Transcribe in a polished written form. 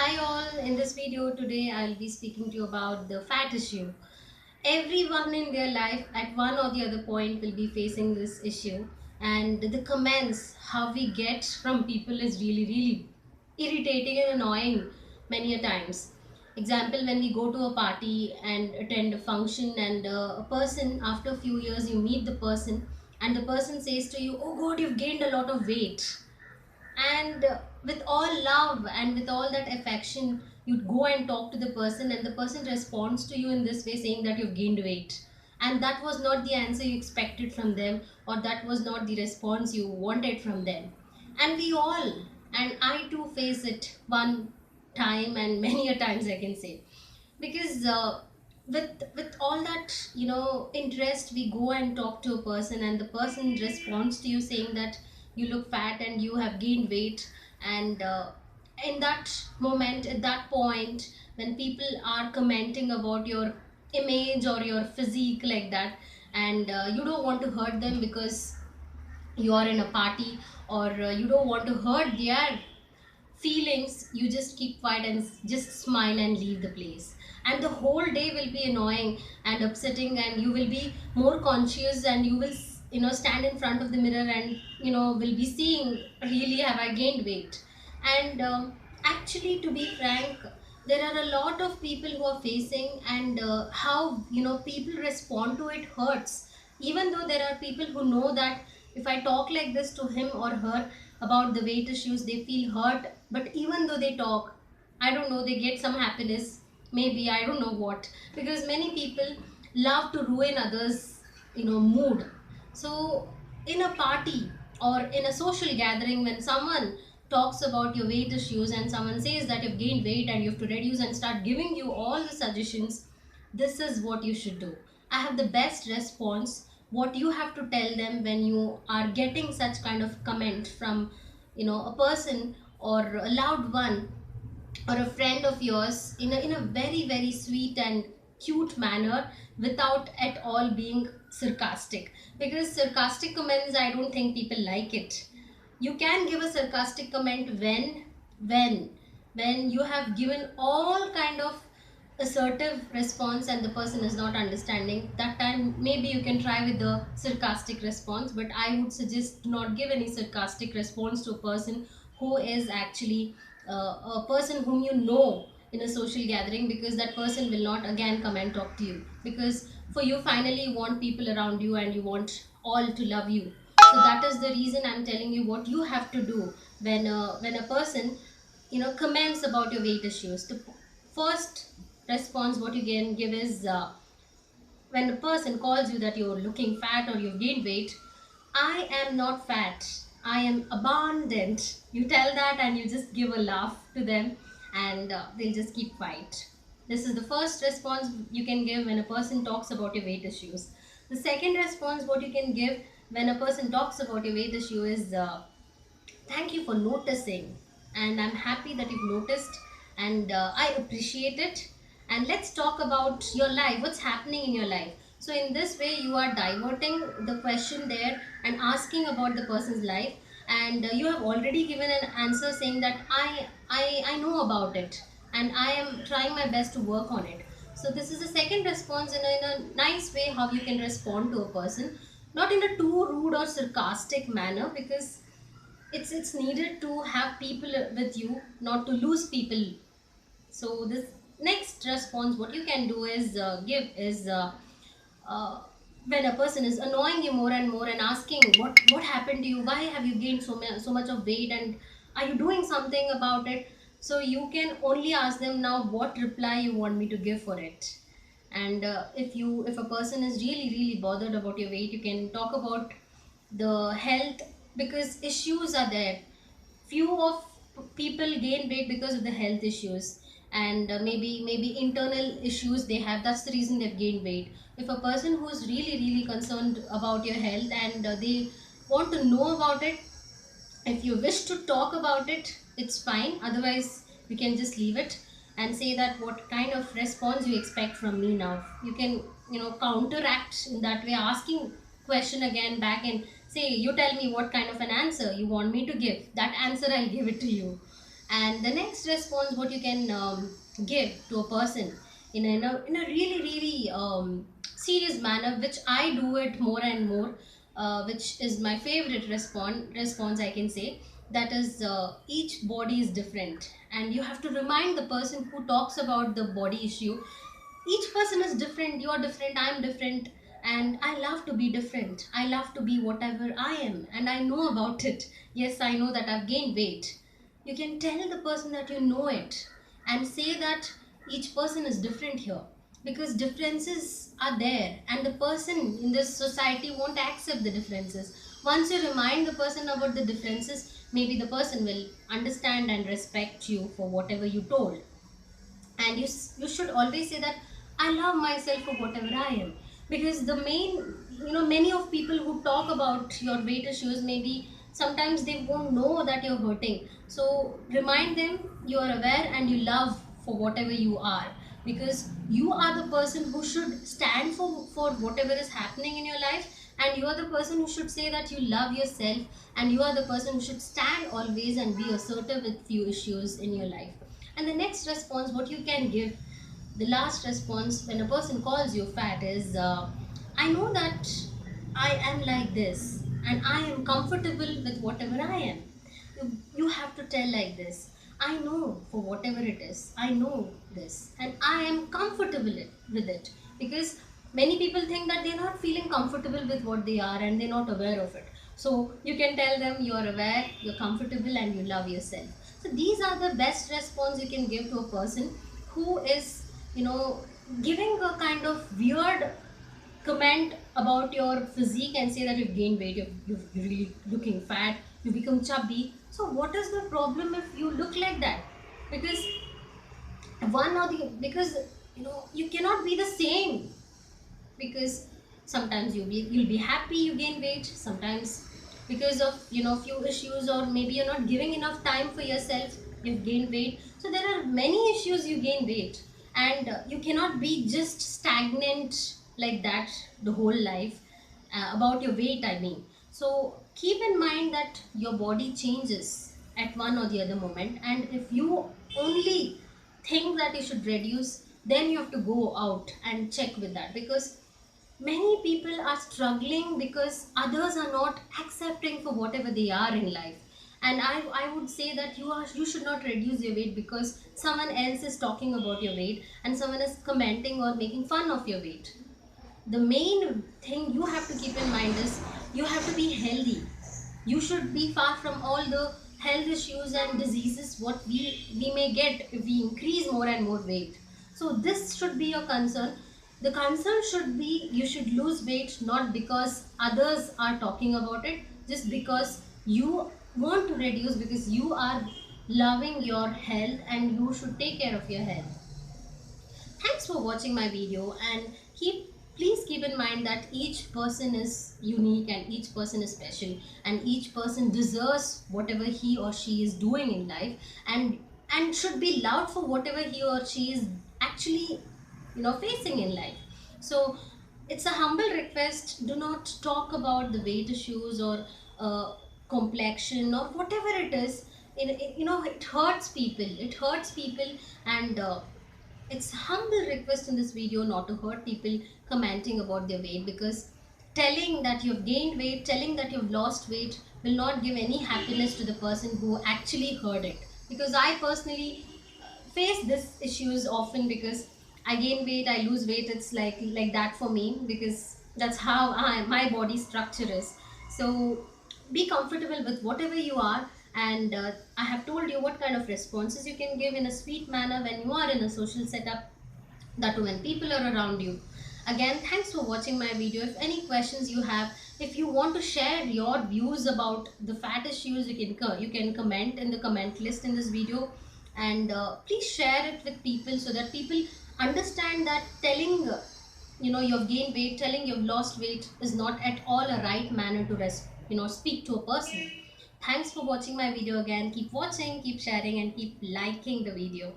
Hi all, in this video today I'll be speaking to you about the fat issue. Everyone in their life at one or the other point will be facing this issue, and the comments how we get from people is really irritating and annoying many a times. Example, when we go to a party and attend a function, and a person, after a few years you meet the person, and the person says to you, oh god, you've gained a lot of weight. And with all love and with all that affection, you'd go and talk to the person, and the person responds to you in this way, saying that you've gained weight, and that was not the answer you expected from them, or that was not the response you wanted from them. And we all, and I too, face it one time and many a times, I can say, because with all that interest, we go and talk to a person, and the person responds to you saying that you look fat and you have gained weight. And in that moment, at that point, when people are commenting about your image or your physique like that, and you don't want to hurt them because you are in a party, or you don't want to hurt their feelings, you just keep quiet and just smile and leave the place. And the whole day will be annoying and upsetting, and you will be more conscious, and you will stand in front of the mirror, and will be seeing, really have I gained weight? And actually, to be frank, there are a lot of people who are facing, and how people respond to it hurts. Even though there are people who know that if I talk like this to him or her about the weight issues, they feel hurt. But even though they talk, I don't know, they get some happiness. Maybe, I don't know what. Because many people love to ruin others, mood. So, in a party or in a social gathering, when someone talks about your weight issues and someone says that you've gained weight and you have to reduce, and start giving you all the suggestions, this is what you should do. I have the best response. What you have to tell them when you are getting such kind of comment from a person or a loved one or a friend of yours, in a very sweet and cute manner, without at all being sarcastic. Because sarcastic comments, I don't think people like it. You can give a sarcastic comment when when you have given all kind of assertive response and the person is not understanding. That time maybe you can try with the sarcastic response, but I would suggest do not give any sarcastic response to a person who is actually a person whom you know in a social gathering, because that person will not again come and talk to you. Because for you, finally, you want people around you and you want all to love you. So that is the reason I'm telling you what you have to do when a person comments about your weight issues. The first response what you can give is, when a person calls you that you're looking fat or you've gained weight, I am not fat, I am abundant. You tell that and you just give a laugh to them, and they'll just keep quiet. This is the first response you can give when a person talks about your weight issues. The second response what you can give when a person talks about your weight issue is, thank you for noticing, and I'm happy that you've noticed, and I appreciate it. And let's talk about your life, what's happening in your life. So in this way, you are diverting the question there and asking about the person's life, and you have already given an answer saying that I know about it, and I am trying my best to work on it. So this is a second response in a nice way how you can respond to a person, not in a too rude or sarcastic manner, because it's needed to have people with you, not to lose people. So this next response what you can do is, give is, uh, when a person is annoying you more and more and asking what happened to you, why have you gained so much of weight, and are you doing something about it? So you can only ask them now what reply you want me to give for it. And if a person is really bothered about your weight, you can talk about the health, because issues are there. Few of people gain weight because of the health issues, and maybe internal issues they have, that's the reason they've gained weight. If a person who's really concerned about your health, and they want to know about it, if you wish to talk about it, it's fine. Otherwise, we can just leave it and say that what kind of response you expect from me now. You can, counteract in that way, asking question again back, and say, you tell me what kind of an answer you want me to give. That answer I'll give it to you. And the next response, what you can give to a person in a really really serious manner, which I do it more and more, which is my favorite response I can say. That is, each body is different, and you have to remind the person who talks about the body issue, each person is different, you're different, I'm different, and I love to be different, I love to be whatever I am, and I know about it. Yes, I know that I've gained weight. You can tell the person that you know it, and say that each person is different here, because differences are there, and the person in this society won't accept the differences. Once you remind the person about the differences, maybe the person will understand and respect you for whatever you told. And you should always say that I love myself for whatever I am, because the main, many of people who talk about your weight issues, maybe sometimes they won't know that you're hurting. So remind them you are aware and you love for whatever you are, because you are the person who should stand for whatever is happening in your life, and you are the person who should say that you love yourself, and you are the person who should stand always and be assertive with few issues in your life. And the next response, what you can give, the last response when a person calls you fat is, I know that I am like this and I am comfortable with whatever I am. You have to tell like this. I know for whatever it is, I know this and I am comfortable with it, because many people think that they're not feeling comfortable with what they are and they're not aware of it. So you can tell them you're aware, you're comfortable, and you love yourself. So these are the best response you can give to a person who is, you know, giving a kind of weird comment about your physique and say that you've gained weight, you're really looking fat, you become chubby. So what is the problem if you look like that? Because because you cannot be the same, because sometimes you'll be happy you gain weight, sometimes because of few issues, or maybe you're not giving enough time for yourself, you've gained weight. So there are many issues you gain weight, and you cannot be just stagnant like that the whole life, about your weight I mean. So keep in mind that your body changes at one or the other moment, and if you only think that you should reduce, then you have to go out and check with that, because many people are struggling because others are not accepting for whatever they are in life. And I would say that you should not reduce your weight because someone else is talking about your weight and someone is commenting or making fun of your weight. The main thing you have to keep in mind is you have to be healthy. You should be far from all the health issues and diseases what we may get if we increase more and more weight. So this should be your concern. The concern should be you should lose weight not because others are talking about it, just because you want to reduce, because you are loving your health and you should take care of your health. Thanks for watching my video, and please keep in mind that each person is unique and each person is special, and each person deserves whatever he or she is doing in life, and should be loved for whatever he or she is actually facing in life. So it's a humble request, do not talk about the weight issues or complexion or whatever it is. It hurts people, and it's humble request in this video not to hurt people commenting about their weight, because telling that you've gained weight, telling that you've lost weight will not give any happiness to the person who actually heard it. Because I personally face this issues often, because I gain weight, I lose weight, it's like that for me, because that's how my body structure is. So be comfortable with whatever you are, and I have told you what kind of responses you can give in a sweet manner when you are in a social setup, that when people are around you. Again, thanks for watching my video. If any questions you have, if you want to share your views about the fat issues, you can comment in the comment list in this video, and please share it with people so that people understand that telling you've gained weight, telling you've lost weight is not at all a right manner to speak to a person. Thanks for watching my video again. Keep watching, keep sharing, and keep liking the video.